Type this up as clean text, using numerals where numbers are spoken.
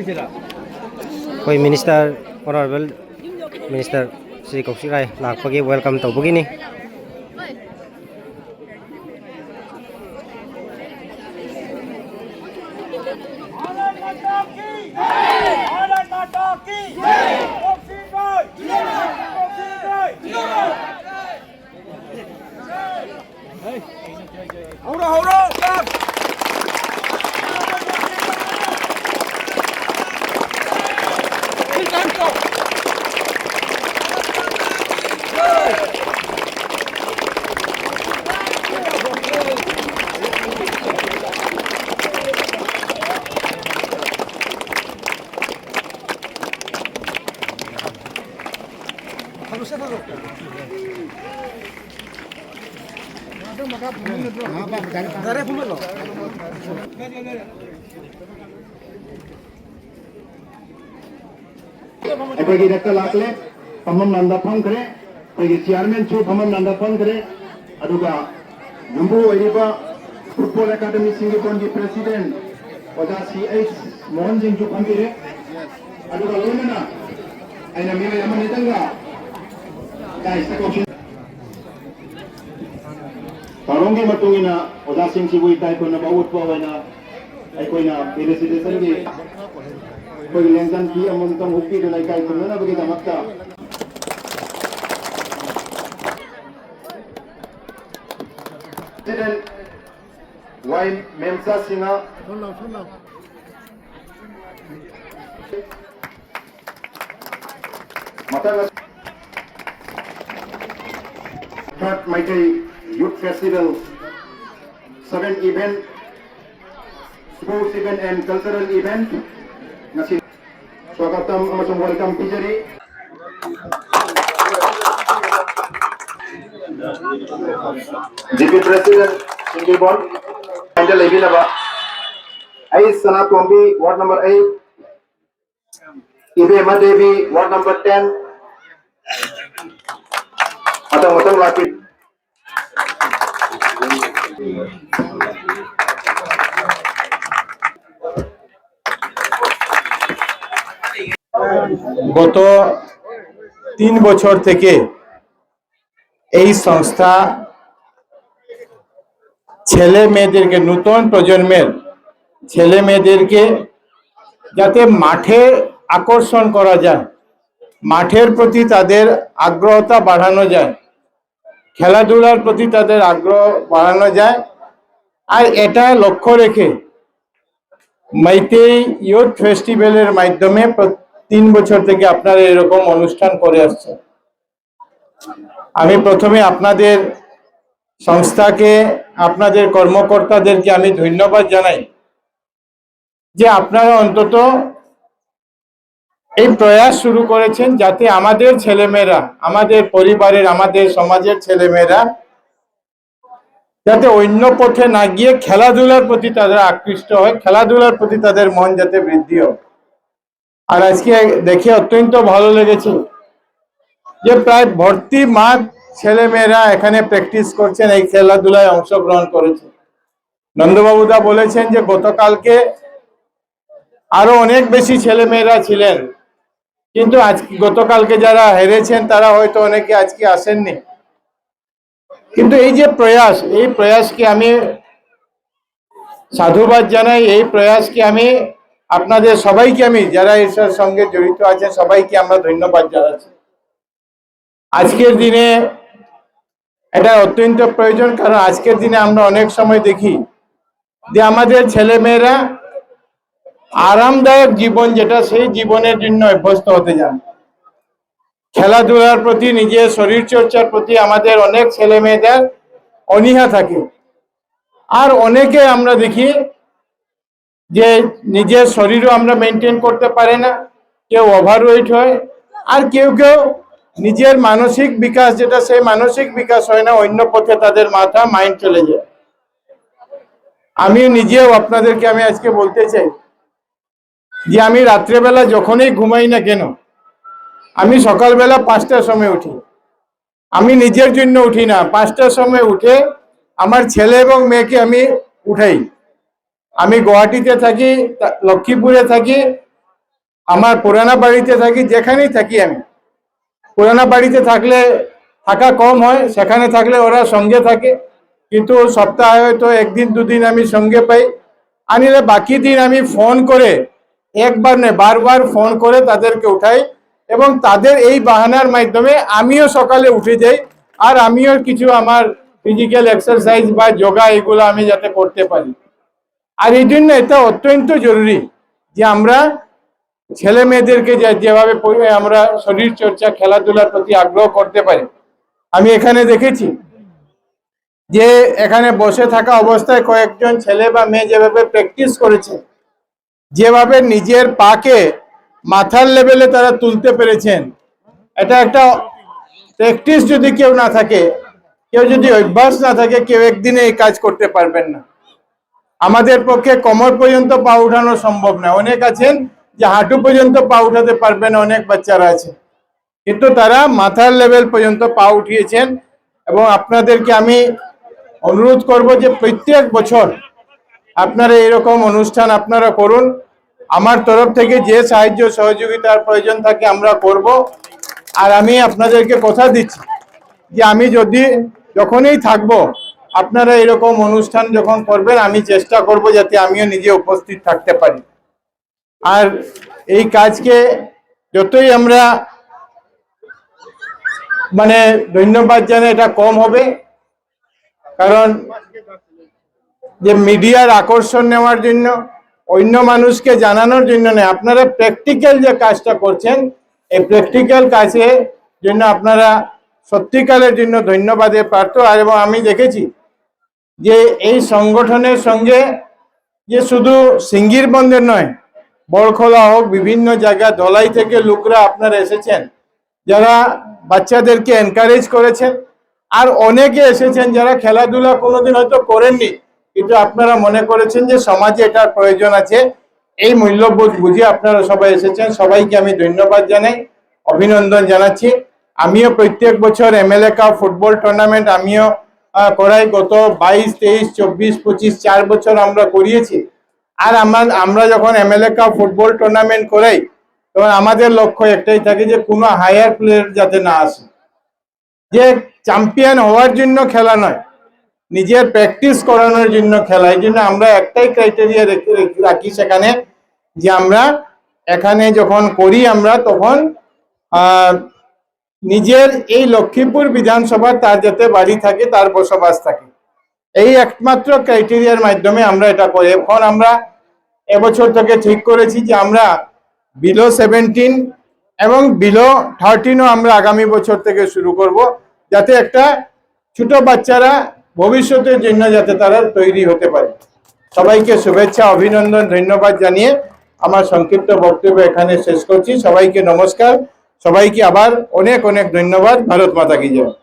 कोई minister honourable minister Shri Kaushik Rai लापगी welcome तौबगिनी अखोई डाक्टर लाखले फमम नंदा फम करे अखोई चेयरमैन चू फमम नंदा फम करे अदुगा नंबू ओइरिबा फुटबॉल एकेडमी सिंगीकोन की प्रेसिडेंट ओजा सीएच मोहन सिंह चू फमिरे अदुगा लोनना आइना मेरे यमन नितंगा गाइस तको तारोंगे मतुंगिना ओजा सिंह सिबुई ताई कोना बाउट पावना अखोइना प्रेसिडेंट की कोई लेंजन की अमंतम हुक्की तो लाइक आई तो ना बगे दमकता प्रेसिडेंट वाई मेमसा सिंह मतंग third mighty youth festival 7 event sports event and cultural event स्वागतम अमसुंग वेलकम पिजरी GP president single ball final लेबिलाबा आई सना टोंबी वार्ड नंबर 8 इबे मदेवी वार्ड नंबर 10 मतंग लाकी গত 3 বছর থেকে এই সংস্থা ছেলে মেয়েদেরকে নতুন প্রজন্মের ছেলে মেয়েদেরকে যাতে মাঠে আকর্ষণ করা যায় মাঠের প্রতি তাদের আগ্রহতা বাড়ানো যায় খেলাধুলার প্রতি তাদের আগ্রহ বাড়ানো যায় আর এটা লক্ষ্য রেখে মাইতেই ইয়ুথ ফেস্টিভ্যালের মাধ্যমে 3 বছর থেকে আপনারা এরকম অনুষ্ঠান করে আসছেন আমি প্রথমে আপনাদের সংস্থাকে আপনাদের কর্মকর্তাদেরকে আমি ধন্যবাদ জানাই যে আপনারা অন্তত এই প্রয়াস শুরু করেছেন যাতে আমাদের ছেলেমেয়েরা আমাদের পরিবারের আমাদের সমাজের ছেলেমেয়েরা যাতে অন্য পথে না গিয়ে খেলাধুলার প্রতি তারা আকৃষ্ট হয় খেলাধুলার প্রতি তাদের মন যাতে বৃদ্ধি হয় আর আজকে দেখে অত্যন্ত ভালো লেগেছে যে প্রায় ভর্তি মাঠ ছেলেমেয়েরা এখানে প্র্যাকটিস করছেন এই খেলাধুলায় অংশগ্রহণ করেছে নন্দবাবুদা বলেছেন যে গতকালকে আরো অনেক বেশি ছেলেমেয়েরা ছিলেন কিন্তু আজ গতকালকে যারা হেরেছেন তারা হয়তো অনেকে আজকে আসেননি কিন্তু এই যে প্রয়াস এই প্রয়াসকে আমি সাধুবাদ জানাই এই প্রয়াসকে আমি আপনাদের সবাইকে আমি যারা এর সঙ্গে জড়িত আছেন সবাইকে আমরা ধন্যবাদ জানাচ্ছি আজকের দিনে এটা অত্যন্ত প্রয়োজন কারণ আজকের দিনে আমরা অনেক সময় দেখি যে আমাদের ছেলেমেয়েরা আরামদায়ক জীবন যেটা সেই জীবনের জন্য অভ্যস্ত হতে যান খেলাধুলার প্রতি নিজের শরীর চর্চার প্রতি আমাদের অনেক ছেলেমেয়েদের অনীহা থাকে আর অনেকে আমরা দেখি যে নিজের শরীরও আমরা মেনটেন করতে পারে না কেউ ওভারওয়েট হয় আর কেউ কেউ নিজের মানসিক বিকাশ যেটা সেই মানসিক বিকাশ হয় না অন্য পথে তাদের মাথা মাইন্ড চলে যায় আমি নিজেও আপনাদেরকে আমি আজকে বলতে চাই যে আমি রাত্রেবেলা যখনই ঘুমাই না কেন আমি সকালবেলা 5টার সময় উঠি আমি নিজের জন্য উঠি না 5টার সময় উঠে আমার ছেলে এবং মেয়েকে আমি উঠাই আমি গুয়াহাটিতে থাকি লক্ষ্মীপুরে থাকি আমার পুরানা বাড়িতে থাকি, যেখানেই থাকি আমি, পুরানা বাড়িতে থাকলে থাকা কম হয়, সেখানে থাকলে ওরা সঙ্গে থাকে, কিন্তু সপ্তাহে হয়তো একদিন দুদিন আমি সঙ্গে পাই। আনিলে বাকি দিন আমি ফোন করে, একবার নয় বারবার ফোন করে তাদেরকে উঠাই, এবং তাদের এই বাহানার মাধ্যমে আমিও সকালে উঠে যাই, আর আমিও কিছু আমার ফিজিক্যাল এক্সারসাইজ বা যোগা এগুলো আমি যাতে করতে পারি। আর এই জন্য এটা অত্যন্ত জরুরি যে আমরা ছেলে মেয়েদেরকে যেভাবে আমরা শরীর চর্চা খেলাধুলার প্রতি আগ্রহ করতে পারি। আমি এখানে দেখেছি যে এখানে বসে থাকা অবস্থায় কয়েকজন ছেলে বা মেয়ে যেভাবে প্র্যাকটিস করেছে, যেভাবে নিজের পাকে মাথার লেভেলে তারা তুলতে পেরেছেন, এটা একটা প্র্যাকটিস যদি কেউ না থাকে, কেউ যদি অভ্যাস না থাকে, কেউ একদিনে এই কাজ করতে পারবেন না। আমাদের পক্ষে কোমর পর্যন্ত পা উঠানো সম্ভব না, অনেক আছেন যে হাঁটু পর্যন্ত পা উঠাতে পারবেন, অনেক বাচ্চারা আছে, কিন্তু তারা মাথার লেভেল পর্যন্ত পা উঠিয়েছেন। এবং আপনাদেরকে আমি অনুরোধ করব যে প্রত্যেক বছর আপনারা এরকম অনুষ্ঠান আপনারা করুন। আমার তরফ থেকে যে সাহায্য সহযোগিতার প্রয়োজন থাকে আমরা করব। আর আমি আপনাদেরকে কথা দিচ্ছি যে আমি যখনই থাকবো, আপনারা এরকম অনুষ্ঠান যখন করবেন, আমি চেষ্টা করব যাতে আমিও নিজে উপস্থিত থাকতে পারি। আর এই কাজকে যতই আমরা ধন্যবাদ জানাই, এটা কম হবে, কারণ যে মিডিয়ার আকর্ষণ নেওয়ার জন্য, অন্য মানুষকে জানানোর জন্য নয়, আপনারা প্র্যাকটিক্যাল যে কাজটা করছেন, এই প্র্যাকটিক্যাল কাজের জন্য আপনারা সত্যিকারের জন্য ধন্যবাদের পাত্র। আর এবং আমি দেখেছি যে এই সংগঠনের সঙ্গে যে শুধু সিঙ্গির বন্দর নয়, বড়খোলা হোক, বিভিন্ন জায়গা ধলাই থেকে লোকরা আপনারা এসেছেন, যারা বাচ্চাদেরকে এনকারেজ করেছেন। আর অনেকে এসেছেন যারা খেলাধুলা কোনোদিন হয়তো করেননি, কিন্তু আপনারা মনে করেছেন যে সমাজে এটার প্রয়োজন আছে, এই মূল্যবোধ বুঝে আপনারা সবাই এসেছেন। সবাইকে আমি ধন্যবাদ জানাই, অভিনন্দন জানাচ্ছি। আমিও প্রত্যেক বছর এমএলএ কাপ ফুটবল টুর্নামেন্ট আমিও করাই, গত 22, 23, 24, 25 4 বছর আমরা করিয়েছি। আর আমরা যখন এমএলএ কাপ ফুটবল টুর্নামেন্ট করাই, তখন আমাদের লক্ষ্য একটাই থাকে যে কোনো হায়ার প্লেয়ার যাতে না আসে, যে চ্যাম্পিয়ন হওয়ার জন্য খেলা নয়, নিজের প্র্যাকটিস করানোর জন্য খেলা। এই জন্য আমরা একটাই ক্রাইটেরিয়া রাখি সেখানে, যে আমরা এখানে যখন করি আমরা তখন নিজের এই লক্ষ্মীপুর বিধানসভা তার যাতে বাড়ি থাকে, তার বসবাস থাকে, এই একমাত্র ক্রাইটেরিয়ার মাধ্যমে আমরা এটা করি। এখন আমরা এবছর থেকে ঠিক করেছি যে আমরা বিলো 17 এবং বিলো 13ও আমরা আগামী বছর থেকে শুরু করব, যাতে একটা ছোট বাচ্চারা ভবিষ্যতের জন্য যাতে তারা তৈরি হতে পারে। সবাইকে শুভেচ্ছা, অভিনন্দন, ধন্যবাদ জানিয়ে আমার সংক্ষিপ্ত বক্তব্য এখানে শেষ করছি। সবাইকে নমস্কার, সবাইকে আবার অনেক অনেক ধন্যবাদ। ভারত মাতা কি জয়।